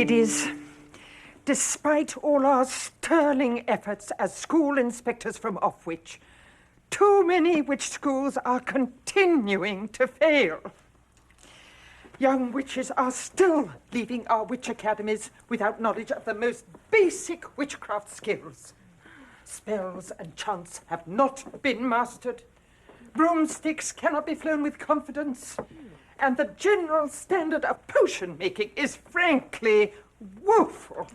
Ladies, despite all our sterling efforts as school inspectors from Offwich, too many witch schools are continuing to fail. Young witches are still leaving our witch academies without knowledge of the most basic witchcraft skills. Spells and chants have not been mastered. Broomsticks cannot be flown with confidence. And the general standard of potion making is frankly woeful.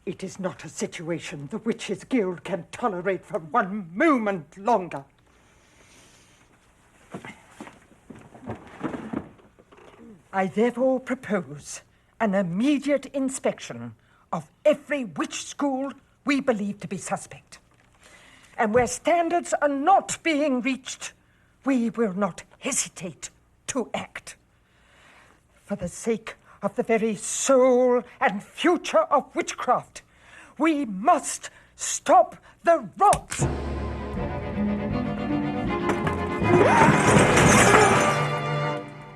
It is not a situation the Witches' Guild can tolerate for one moment longer. I therefore propose an immediate inspection of every witch school we believe to be suspect. And where standards are not being reached, we will not hesitate to act. For the sake of the very soul and future of witchcraft, we must stop the rot.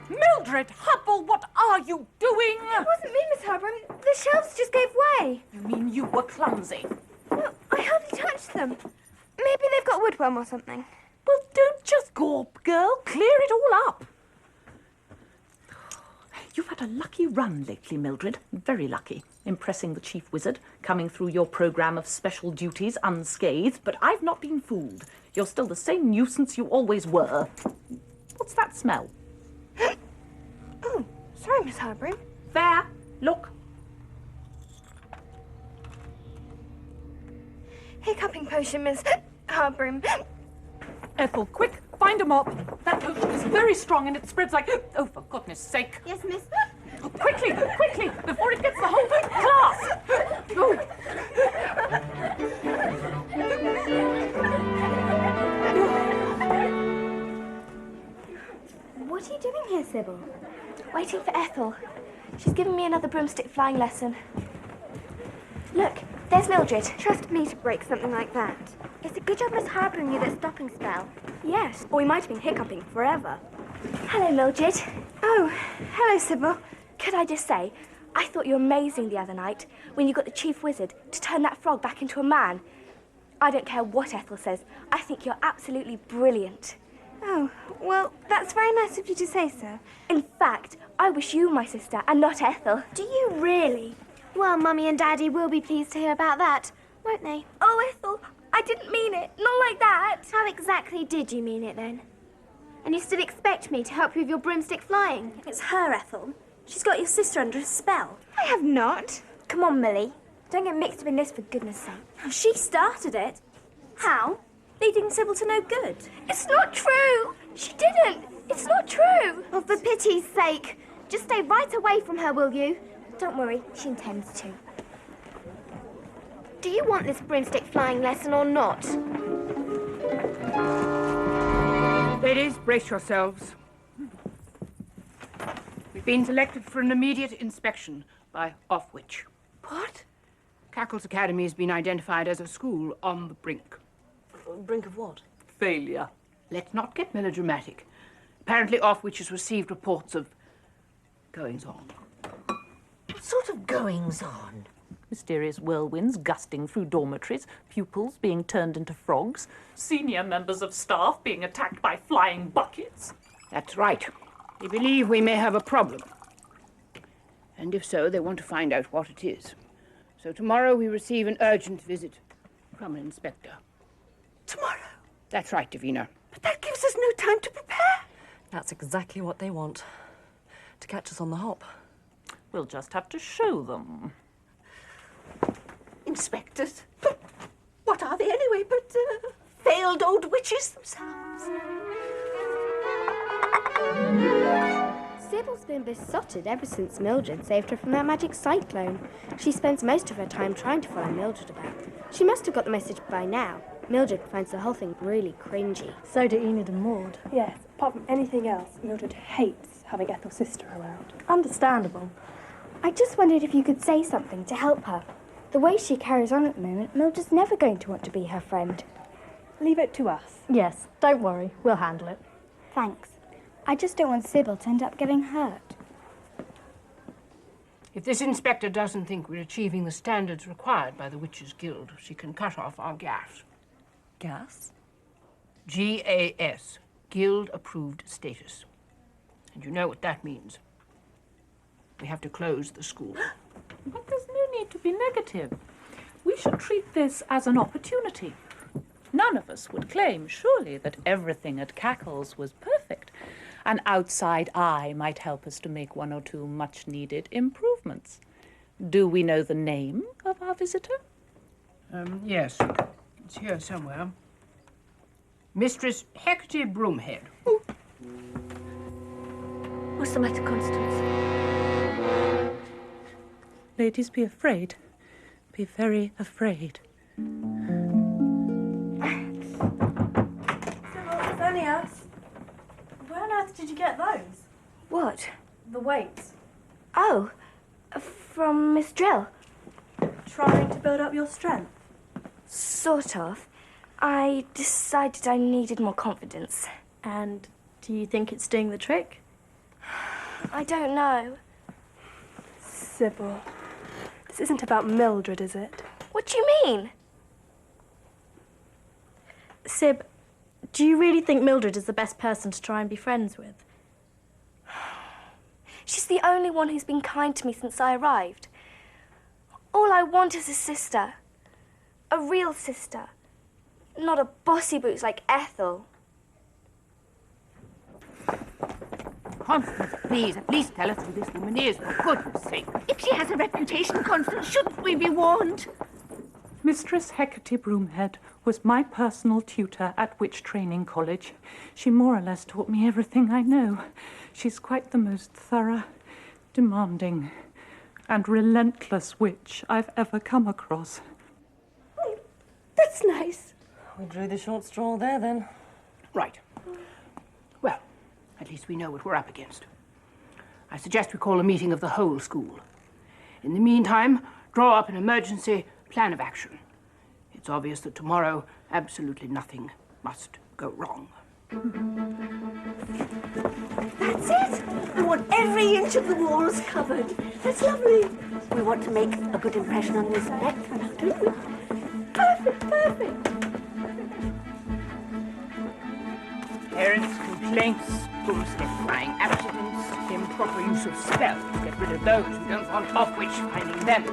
Mildred Hubble, what are you doing? It wasn't me, Miss Harper. The shelves just gave way. You mean you were clumsy? No, I hardly touched them. Maybe they've got woodworm or something. Well, don't just gawp, girl. Clear it all up. You've had a lucky run lately, Mildred. Very lucky. Impressing the chief wizard, coming through your programme of special duties unscathed, but I've not been fooled. You're still the same nuisance you always were. What's that smell? Oh, sorry, Miss Harper. There, look. Hiccuping potion, Miss Harper. Ethel, quick, find a mop. That potion is very strong and it spreads like... Oh, for goodness sake. Yes, miss. Oh, quickly, quickly, before it gets the whole class. Oh. What are you doing here, Sybil? Waiting for Ethel. She's giving me another broomstick flying lesson. Look, there's Mildred. Trust me to break something like that. It's a good job Miss Harper knew that stopping spell. Yes, or we might have been hiccuping forever. Hello, Mildred. Oh, hello, Sybil. Could I just say, I thought you were amazing the other night when you got the chief wizard to turn that frog back into a man. I don't care what Ethel says. I think you're absolutely brilliant. Oh, well, that's very nice of you to say so. In fact, I wish you were my sister and not Ethel. Do you really? Well, Mummy and Daddy will be pleased to hear about that, won't they? Oh, Ethel, I didn't mean it. Not like that. How exactly did you mean it, then? And you still expect me to help you with your broomstick flying? It's her, Ethel. She's got your sister under a spell. I have not. Come on, Millie. Don't get mixed up in this, for goodness sake. She started it. How? Leading Sybil to no good. It's not true. She didn't. It's not true. Oh, for pity's sake. Just stay right away from her, will you? Don't worry, she intends to. Do you want this broomstick flying lesson or not? Ladies, brace yourselves. We've been selected for an immediate inspection by Offwich. What? Cackle's Academy has been identified as a school on the brink. Brink of what? Failure. Let's not get melodramatic. Apparently Offwich has received reports of goings-on. What sort of goings-on? Mysterious whirlwinds gusting through dormitories, pupils being turned into frogs, senior members of staff being attacked by flying buckets. That's right. They believe we may have a problem. And if so, they want to find out what it is. So tomorrow we receive an urgent visit from an inspector. Tomorrow? That's right, Davina. But that gives us no time to prepare. That's exactly what they want. To catch us on the hop. We'll just have to show them. Inspectors? What are they anyway but failed old witches themselves? Sybil's been besotted ever since Mildred saved her from that magic cyclone. She spends most of her time trying to follow Mildred about. She must have got the message by now. Mildred finds the whole thing really cringy. So do Enid and Maud. Yes, apart from anything else, Mildred hates having Ethel's sister around. Understandable. I just wondered if you could say something to help her. The way she carries on at the moment, Mildred's never going to want to be her friend. Leave it to us. Yes, don't worry, we'll handle it. Thanks. I just don't want Sybil to end up getting hurt. If this inspector doesn't think we're achieving the standards required by the Witches' Guild, she can cut off our gas. Gas? GAS, Guild-approved status. And you know what that means. We have to close the school. But there's no need to be negative. We should treat this as an opportunity. None of us would claim, surely, that everything at Cackles was perfect. An outside eye might help us to make one or two much-needed improvements. Do we know the name of our visitor? Yes. It's here somewhere. Mistress Hecate Broomhead. What's the matter, Constance? Ladies, be afraid. Be very afraid. It's only us. Where on earth did you get those? What? The weights. Oh, from Miss Drill. Trying to build up your strength. Sort of. I decided I needed more confidence. And do you think it's doing the trick? I don't know. Sybil, this isn't about Mildred, is it? What do you mean? Syb, do you really think Mildred is the best person to try and be friends with? She's the only one who's been kind to me since I arrived. All I want is a sister. A real sister. Not a bossy boots like Ethel. Constance, please, at least tell us who this woman is, for goodness sake. If she has a reputation, Constance, shouldn't we be warned? Mistress Hecate Broomhead was my personal tutor at Witch Training College. She more or less taught me everything I know. She's quite the most thorough, demanding, and relentless witch I've ever come across. That's nice. We drew the short straw there, then. Right. Well, at least we know what we're up against. I suggest we call a meeting of the whole school. In the meantime, draw up an emergency plan of action. It's obvious that tomorrow absolutely nothing must go wrong. That's it. We want every inch of the walls covered. That's lovely. We want to make a good impression on the inspector, don't we? Perfect, perfect. Parents, complaints, broomstick flying accidents, improper use of spells. Get rid of those who don't want off-witch finding them.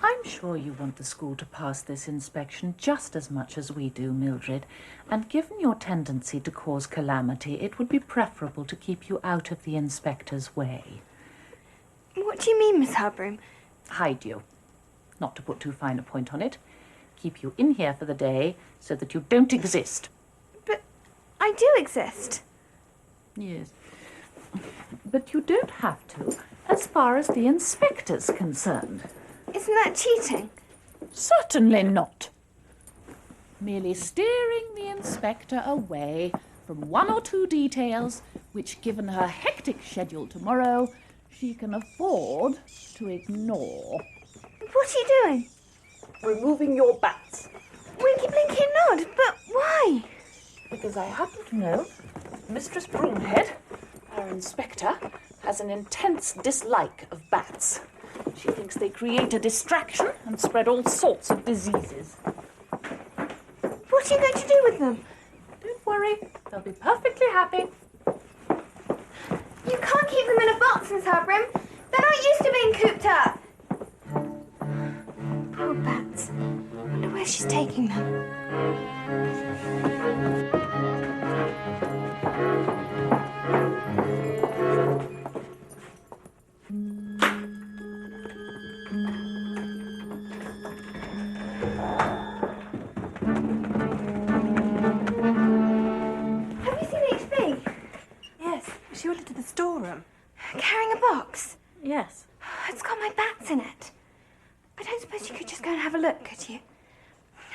I'm sure you want the school to pass this inspection just as much as we do, Mildred. And given your tendency to cause calamity, it would be preferable to keep you out of the inspector's way. What do you mean, Miss Harbroom? Hide you. Not to put too fine a point on it. Keep you in here for the day so that you don't exist. But I do exist. Yes. But you don't have to, as far as the inspector's concerned. Isn't that cheating? Certainly not. Merely steering the inspector away from one or two details which, given her hectic schedule tomorrow, she can afford to ignore. What are you doing? Removing your bats. Winky, blinky, nod. But why? Because I happen to know Mistress Broomhead, our inspector, has an intense dislike of bats. She thinks they create a distraction and spread all sorts of diseases. What are you going to do with them? Don't worry, they'll be perfectly happy. You can't keep them in a box, Miss Harbroom. They're not used to being cooped up. Poor bats. Wonder where she's taking them. Have you seen HB? Yes, she went into the storeroom. Carrying a box? Yes. It's got my bats in it. I don't suppose you could just go and have a look, could you?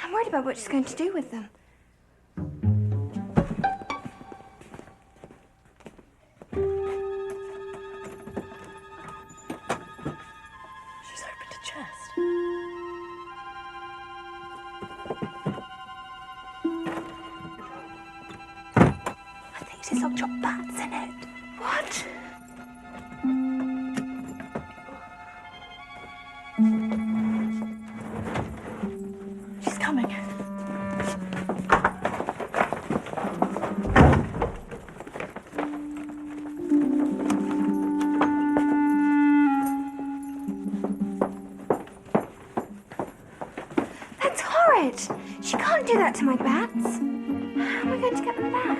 I'm worried about what she's going to do with them. She's opened a chest. I think she's locked your bats in it. What? She's coming. That's horrid. She can't do that to my bats. How am I going to get them back?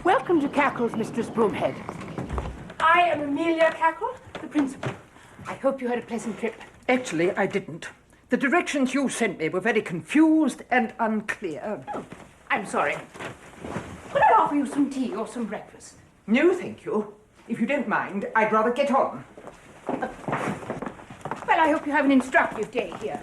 Welcome to Cackle's, Mistress Broomhead. I am Amelia Cackle, the principal. I hope you had a pleasant trip. Actually, I didn't. The directions you sent me were very confused and unclear. Oh, I'm sorry. Could I offer you some tea or some breakfast? No, thank you. If you don't mind, I'd rather get on. Well, I hope you have an instructive day here.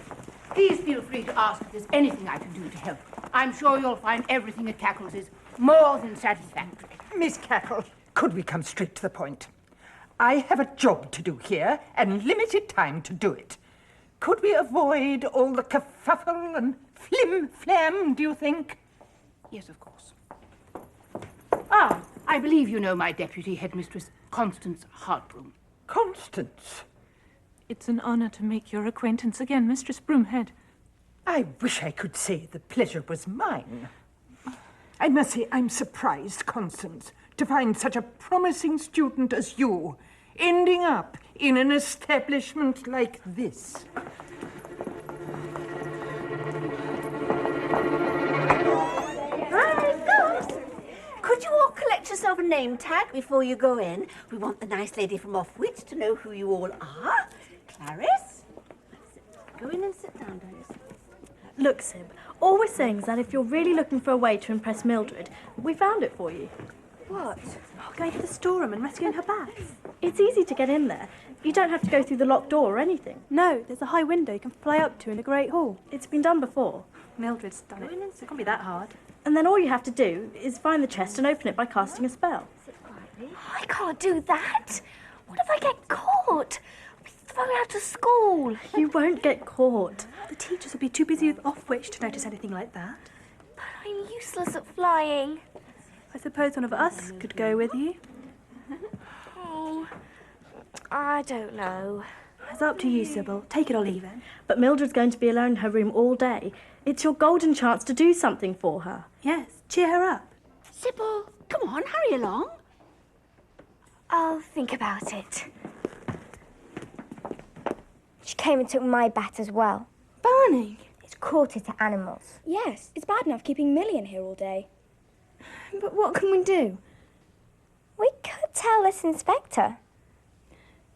Please feel free to ask if there's anything I can do to help. I'm sure you'll find everything at Cackle's is more than satisfactory. Miss Cackle, could we come straight to the point? I have a job to do here and limited time to do it. Could we avoid all the kerfuffle and flim-flam, do you think? Yes, of course. Ah, I believe you know my deputy headmistress, Constance Hardbroom. Constance? It's an honour to make your acquaintance again, Mistress Broomhead. I wish I could say the pleasure was mine. I must say I'm surprised, Constance, to find such a promising student as you ending up in an establishment like this. Hi, girls. Could you all collect yourself a name tag before you go in? We want the nice lady from Offwich to know who you all are. Clarice? Go in and sit down, darling. Look, Sib, all we're saying is that if you're really looking for a way to impress Mildred, we found it for you. What? Oh, going to the storeroom and rescuing her bats. It's easy to get in there. You don't have to go through the locked door or anything. No, there's a high window you can fly up to in the Great Hall. It's been done before. Mildred's done it. It can't be that hard. And then all you have to do is find the chest and open it by casting a spell. I can't do that. What if I get caught? I'll be thrown out of school. You won't get caught. The teachers will be too busy with Offwich to notice anything like that. But I'm useless at flying. I suppose one of us could go with you. Oh, I don't know. It's up to you, Sybil. Take it or leave it. But Mildred's going to be alone in her room all day. It's your golden chance to do something for her. Yes, cheer her up. Sybil, come on, hurry along. I'll think about it. She came and took my bat as well. Barney! It's cruelty to animals. Yes, it's bad enough keeping Millie in here all day. But what can we do? We could tell this inspector.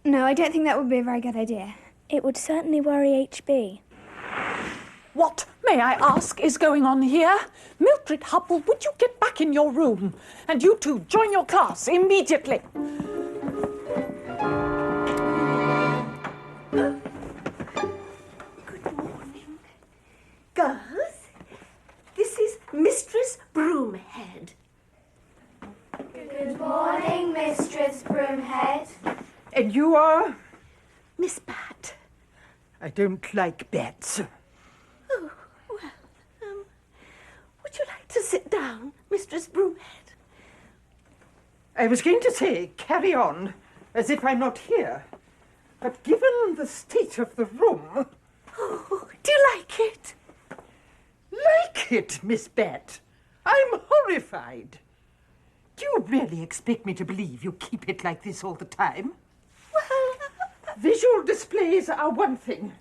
No, I don't think that would be a very good idea. It would certainly worry HB. What, may I ask, is going on here? Mildred Hubble, would you get back in your room? And you two, join your class immediately. Good morning. Girls, this is Mistress Broomhead. Good morning, Mistress Broomhead. And you are? Miss Bat. I don't like bats. Oh, well, would you like to sit down, Mistress Broomhead? I was going to say, carry on, as if I'm not here. But given the state of the room... Oh, do you like it? Like it, Miss Bat? I'm horrified. Do you really expect me to believe you keep it like this all the time? Well... Visual displays are one thing,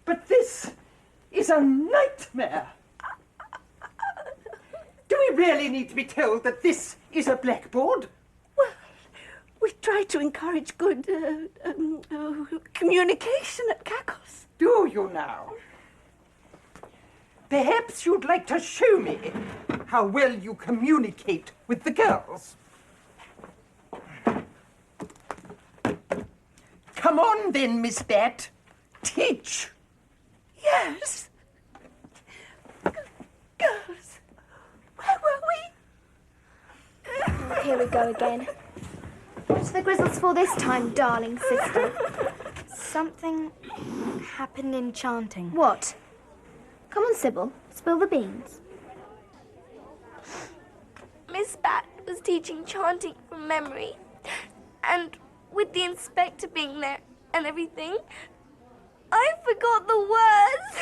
but this is a nightmare. Do we really need to be told that this is a blackboard? Well, we try to encourage good communication at Cackles. Do you now? Perhaps you'd like to show me how well you communicate with the girls. Come on then, Miss Bat. Teach. Yes. Girls, where were we? Here we go again. What's the grizzles for this time, darling sister? Something happened enchanting. What? Come on, Sybil. Spill the beans. Miss Bat, was teaching chanting from memory. And with the inspector being there and everything, I forgot the words.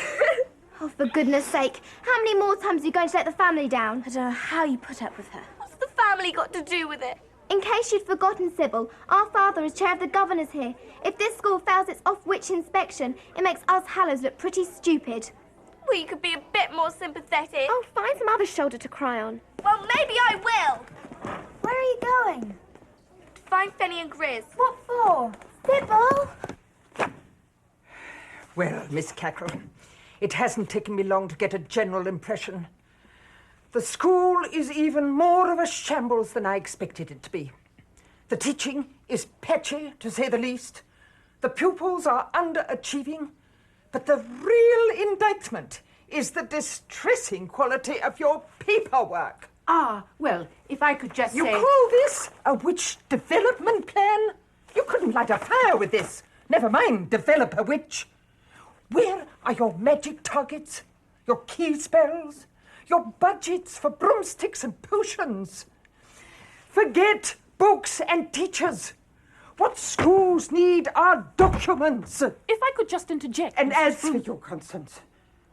Oh, for goodness sake. How many more times are you going to let the family down? I don't know how you put up with her. What's the family got to do with it? In case you'd forgotten, Sybil, our father is chair of the governors here. If this school fails its off-witch inspection, it makes us Hallows look pretty stupid. Well, you could be a bit more sympathetic. Oh, find some other shoulder to cry on. Well, maybe I will. Where are you going? To find Fenny and Grizz. What for? Sybil? Well, Miss Cackle, it hasn't taken me long to get a general impression. The school is even more of a shambles than I expected it to be. The teaching is patchy, to say the least. The pupils are underachieving. But the real indictment is the distressing quality of your paperwork. Ah, well, if I could just You say... call this a witch development plan? You couldn't light a fire with this. Never mind develop a witch. Where are your magic targets? Your key spells? Your budgets for broomsticks and potions? Forget books and teachers. What schools need are documents. If I could just interject... And as for you, Constance,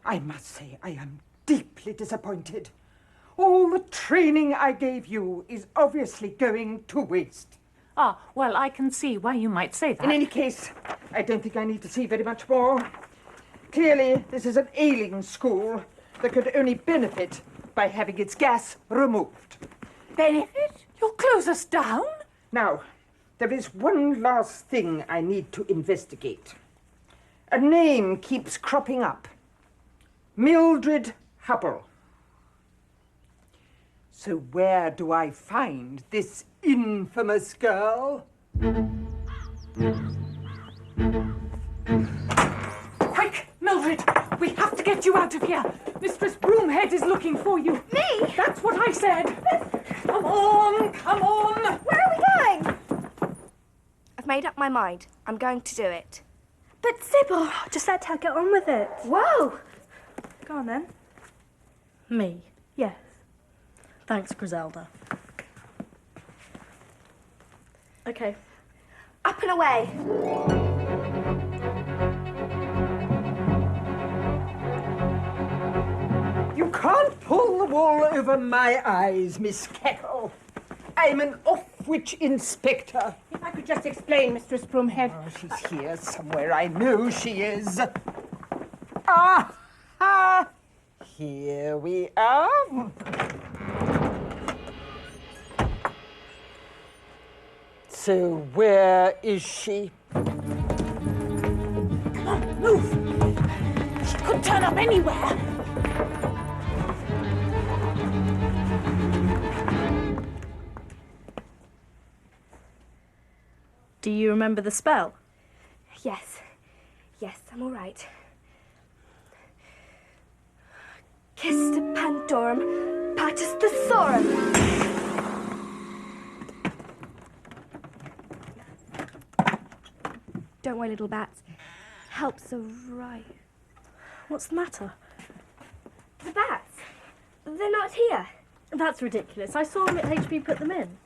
I must say I am deeply disappointed. All the training I gave you is obviously going to waste. Ah, well, I can see why you might say that. In any case, I don't think I need to see very much more. Clearly, this is an ailing school that could only benefit by having its gas removed. Benefit? You'll close us down? Now, there is one last thing I need to investigate. A name keeps cropping up. Mildred Hubble. So where do I find this infamous girl? Quick, Mildred! We have to get you out of here! Mistress Broomhead is looking for you! Me? That's what I said! Come on! Come on! Where are we going? I've made up my mind. I'm going to do it. But Sybil, just let her get on with it. Whoa! Go on then. Me? Yes. Thanks, Griselda. Okay. Up and away. You can't pull the wool over my eyes, Miss Cackle. I'm an off-witch inspector. If I could just explain, Mistress Broomhead. Oh, she's here somewhere. I know she is. Ah! Here we are. So where is she? Come on, move! She could turn up anywhere! Do you remember the spell? Yes. Yes, I'm all right. Kiss to Pandorum, Patus Thesaurum. Don't worry, little bats. Helps arrive. What's the matter? The bats? They're not here. That's ridiculous. I saw them at HB put them in.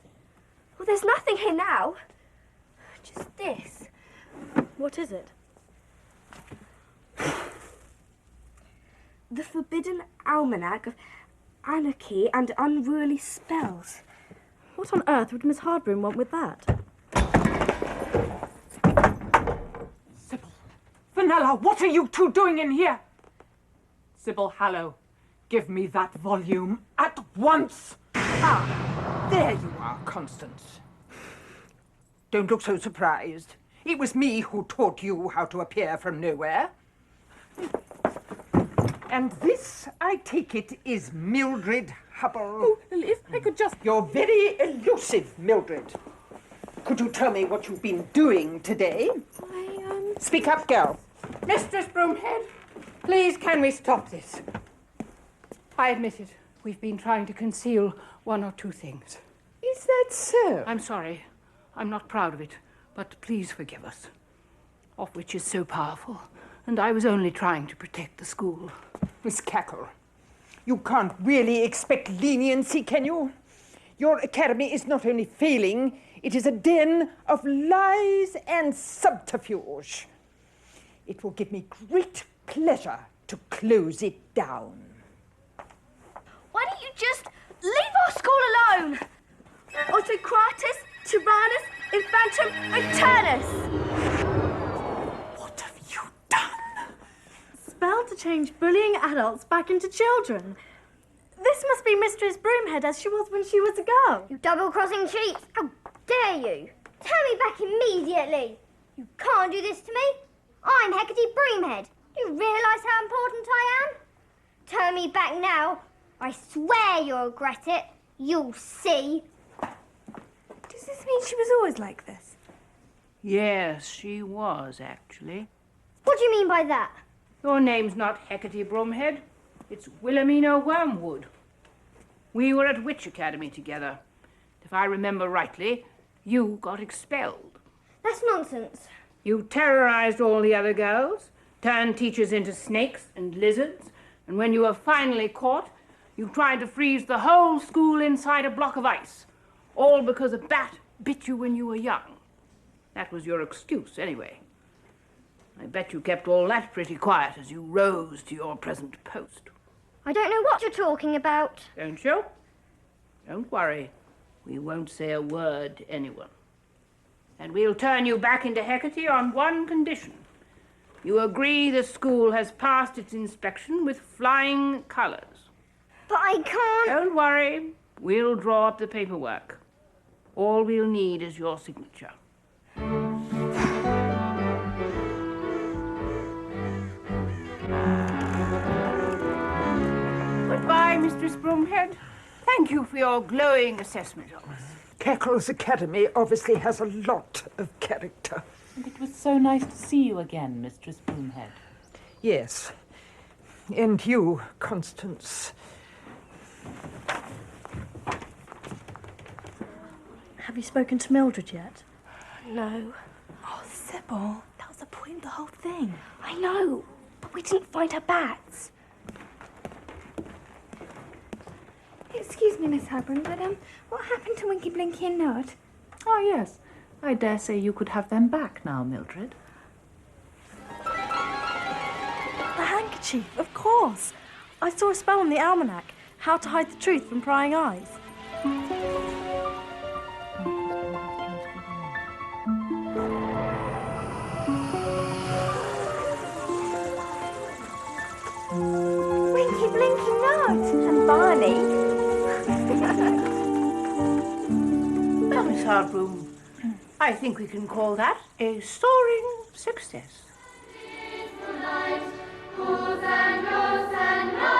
Well, there's nothing here now. Just this. What is it? The Forbidden Almanac of Anarchy and Unruly Spells. What on earth would Miss Hardbroom want with that? Sybil! Fenella, what are you two doing in here? Sybil Hallow, give me that volume at once! Ah, there you are, Constance. Don't look so surprised. It was me who taught you how to appear from nowhere. And this, I take it, is Mildred Hubble. Oh, if I could just... You're very elusive, Mildred. Could you tell me what you've been doing today? Speak up, girl. Mistress Broomhead, please can we stop this? I admit it. We've been trying to conceal one or two things. Is that so? I'm sorry. I'm not proud of it, but please forgive us. Off-witch is so powerful, and I was only trying to protect the school. Miss Cackle, you can't really expect leniency, can you? Your academy is not only failing, it is a den of lies and subterfuge. It will give me great pleasure to close it down. Why don't you just leave our school alone? Autocratus, Tyrannus, Infantum, Returnus. What have you done? Spell to change bullying adults back into children. This must be Mistress Broomhead as she was when she was a girl. You double-crossing cheats! How dare you! Turn me back immediately! You can't do this to me! I'm Hecate Broomhead. Do you realise how important I am? Turn me back now. I swear you'll regret it. You'll see. Does this mean she was always like this? Yes, she was, actually. What do you mean by that? Your name's not Hecate Broomhead. It's Wilhelmina Wormwood. We were at Witch Academy together. If I remember rightly, you got expelled. That's nonsense. You terrorized all the other girls, turned teachers into snakes and lizards, and when you were finally caught, you tried to freeze the whole school inside a block of ice, all because a bat bit you when you were young. That was your excuse, anyway. I bet you kept all that pretty quiet as you rose to your present post. I don't know what you're talking about. Don't you? Don't worry. We won't say a word to anyone. And we'll turn you back into Hecate on one condition. You agree the school has passed its inspection with flying colours. But I can't... Don't worry. We'll draw up the paperwork. All we'll need is your signature. Goodbye, Mistress Broomhead. Thank you for your glowing assessment of us. Cackle's Academy obviously has a lot of character. And it was so nice to see you again, Mistress Broomhead. Yes. And you, Constance. Have you spoken to Mildred yet? No. Oh, Sybil, that was the point of the whole thing. I know, but we didn't find her bats. Excuse me, Miss Hubburn, but what happened to Winky, Blinky and Nod? Oh, yes. I dare say you could have them back now, Mildred. The handkerchief, of course. I saw a spell in the almanac. How to hide the truth from prying eyes. Winky, Blinky, Nod and Barney. Well, Miss Hardbroom, I think we can call that a soaring success. Goes and goes and goes.